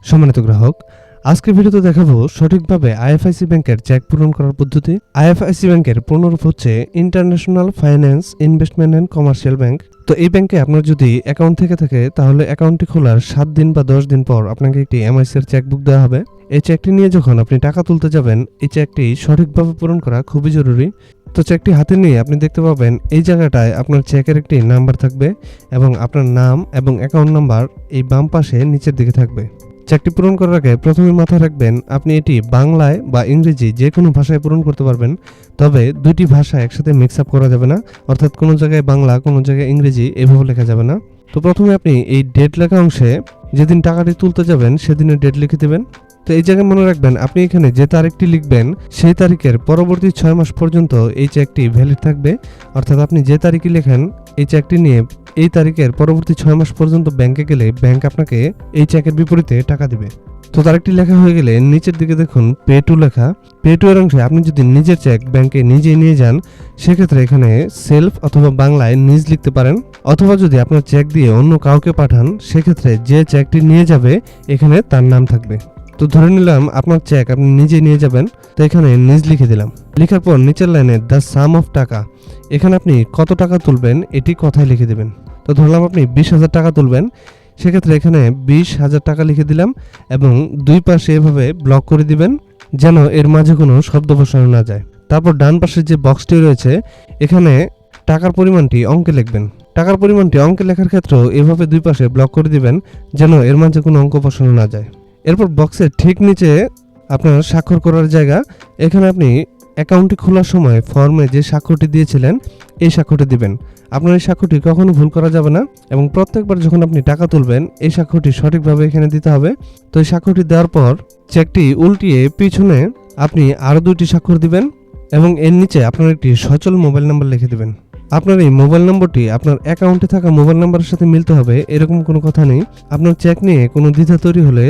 সম্মানিত গ্রাহক, আজকের ভিডিওতে দেখাবো সঠিকভাবে আইএফআইসি ব্যাংকের চেক পূরণ করার পদ্ধতি। আইএফআইসি ব্যাংকের পূর্ণরূপ হচ্ছে international finance investment and commercial bank. তো এই ব্যাংকে আপনার যদি অ্যাকাউন্ট থেকে থাকে তাহলে অ্যাকাউন্টটি খোলার 7 দিন বা 10 দিন পর আপনাকে একটি এমআইসি এর চেকবুক দেওয়া হবে। এই চেকটি নিয়ে যখন আপনি টাকা তুলতে যাবেন, এই চেকটি সঠিকভাবে পূরণ করা খুবই জরুরি। তো চেকটি হাতে নিয়ে আপনি দেখতে পাবেন এই জায়গাটায় আপনার চেকের একটি নাম্বার থাকবে এবং আপনার নাম এবং অ্যাকাউন্ট নাম্বার এই বাম পাশে নিচের দিকে থাকবে। চেকটি পূরণ করার আগে প্রথমে মাথায় রাখবেন আপনি এটি বাংলায় বা ইংরেজি যে কোনো ভাষায় পূরণ করতে পারবেন, তবে দুটি ভাষা একসাথে মিক্স আপ করা যাবে না, অর্থাৎ কোনো জায়গায় বাংলা কোনো জায়গায় ইংরেজি এভাবে লেখা যাবে না। তো প্রথমে আপনি এই ডেট লেখা অংশে যেদিন টাকাটি তুলতে যাবেন সেদিনের ডেট লিখে দেবেন। তো এই জায়গায় মনে রাখবেন আপনি এখানে যে তারিখটি লিখবেন সেই তারিখের পরবর্তী 6 মাস পর্যন্ত এই চেকটি ভ্যালিড থাকবে, অর্থাৎ আপনি যে তারিখে লেখেন এই চেকটি নিয়ে এই তারিখের পরবর্তী 6 মাস পর্যন্ত ব্যাংকে গেলে ব্যাংক আপনাকে এই চেকের বিপরীতে টাকা দিবে। তো তারিখটি লেখা হয়ে গেলে নিচের দিকে দেখুন পে টু লেখা। পে টু এর অংশে আপনি যদি নিজের চেক ব্যাংকে নিজে নিয়ে যান সেক্ষেত্রে এখানে সেলফ অথবা বাংলায় নিজ লিখতে পারেন, অথবা যদি আপনার চেক দিয়ে অন্য কাউকে পাঠান সেক্ষেত্রে যে চেকটি নিয়ে যাবে এখানে তার নাম থাকবে। তো ধরে নিলাম আপনার চেক আপনি নিজে নিয়ে যাবেন, তো এখানে নিজ লিখে দিলাম। লেখার পর নিচের লাইনে দ্য সাম অফ টাকা, এখানে আপনি কত টাকা তুলবেন এটি কথায় লিখে দেবেন। তো ধরলাম আপনি 20,000 টাকা তুলবেন, সেক্ষেত্রে এখানে 20,000 টাকা লিখে দিলাম এবং দুই পাশে এভাবে ব্লক করে দিবেন যেন এর মাঝে কোনো শব্দ বসানো না যায়। তারপর ডান পাশে যে বক্সটি রয়েছে এখানে টাকার পরিমাণটি অঙ্কে লিখবেন। টাকার পরিমাণটি অঙ্কে লেখার ক্ষেত্রেও এভাবে দুই পাশে ব্লক করে দিবেন যেন এর মাঝে কোনো অঙ্ক বসানো না যায়। এরপর বক্সের ঠিক নিচে আপনার স্বাক্ষর করার জায়গা, এখানে আপনি অ্যাকাউন্টটি খোলার সময় ফর্মে যে স্বাক্ষরটি দিয়েছিলেন এই স্বাক্ষরটি দিবেন। আপনার এই স্বাক্ষরটি কখনো ভুল করা যাবে না এবং প্রত্যেকবার যখন আপনি টাকা তুলবেন এই স্বাক্ষরটি সঠিকভাবে এখানে দিতে হবে। তো এই স্বাক্ষরটি দেওয়ার পর চেকটি উল্টিয়ে পিছনে আপনি আরও 2টি স্বাক্ষর দিবেন এবং এর নিচে আপনার একটি সচল মোবাইল নাম্বার লিখে দেবেন। আপনার এই মোবাইল নম্বরটি আপনার অ্যাকাউন্টে থাকা মোবাইল নাম্বারের সাথে মিলতে হবে, এরকম কোনো কথা নেই। আপনার চেক নিয়ে কোনো দ্বিধা তৈরি হলে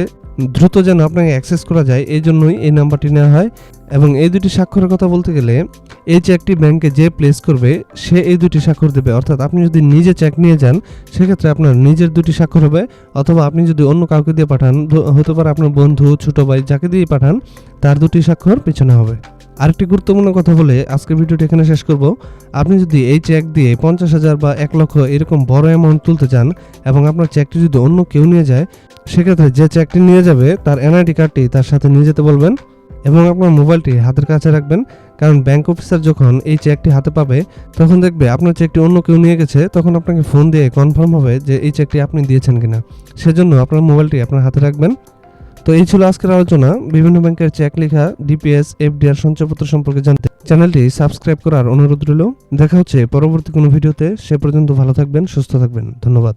দ্রুত যেন আপনাকে অ্যাক্সেস করা যায় এই জন্যই এই নাম্বারটি নেওয়া হয়। এবং এই 2টি স্বাক্ষরের কথা বলতে গেলে এই চেকটি ব্যাংকে যে প্লেস করবে সে এই 2টি স্বাক্ষর দেবে, অর্থাৎ আপনি যদি নিজে চেক নিয়ে যান সেক্ষেত্রে আপনার নিজের 2টি স্বাক্ষর হবে, অথবা আপনি যদি অন্য কাউকে দিয়ে পাঠান, হতে পারে আপনার বন্ধু, ছোট ভাই, যাকে দিয়ে পাঠান তার 2টি স্বাক্ষর পিছনে হবে। আরেকটি গুরুত্বপূর্ণ কথা বলে আজকের ভিডিওটি এখানে শেষ করব। আপনি যদি এই চেক দিয়ে 50,000 বা 1 লক্ষ এরকম বড় অ্যামাউন্ট তুলতে চান এবং আপনার চেকটি যদি অন্য কেউ নিয়ে যায় সেক্ষেত্রে যে চেকটি নিয়ে যাবে তার এনআইডি কার্ডটি তার সাথে নিয়ে যেতে বলবেন এবং আপনার মোবাইলটি হাতের কাছে রাখবেন, কারণ ব্যাংক অফিসার যখন এই চেকটি হাতে পাবে তখন দেখবে আপনার চেকটি অন্য কেউ নিয়ে গেছে, তখন আপনাকে ফোন দিয়ে কনফার্ম হবে যে এই চেকটি আপনি দিয়েছেন কিনা। সেজন্য আপনার মোবাইলটি আপনার হাতে রাখবেন। তো এই ছিল আজকের আলোচনা। বিভিন্ন ব্যাংকের চেক লেখা, ডিপিএস, এফডিআর সঞ্চয়পত্র সম্পর্কে জানতে চ্যানেলটি সাবস্ক্রাইব করার অনুরোধ রইল। দেখা হচ্ছে পরবর্তী কোনো ভিডিওতে। সে পর্যন্ত ভালো থাকবেন, সুস্থ থাকবেন। ধন্যবাদ।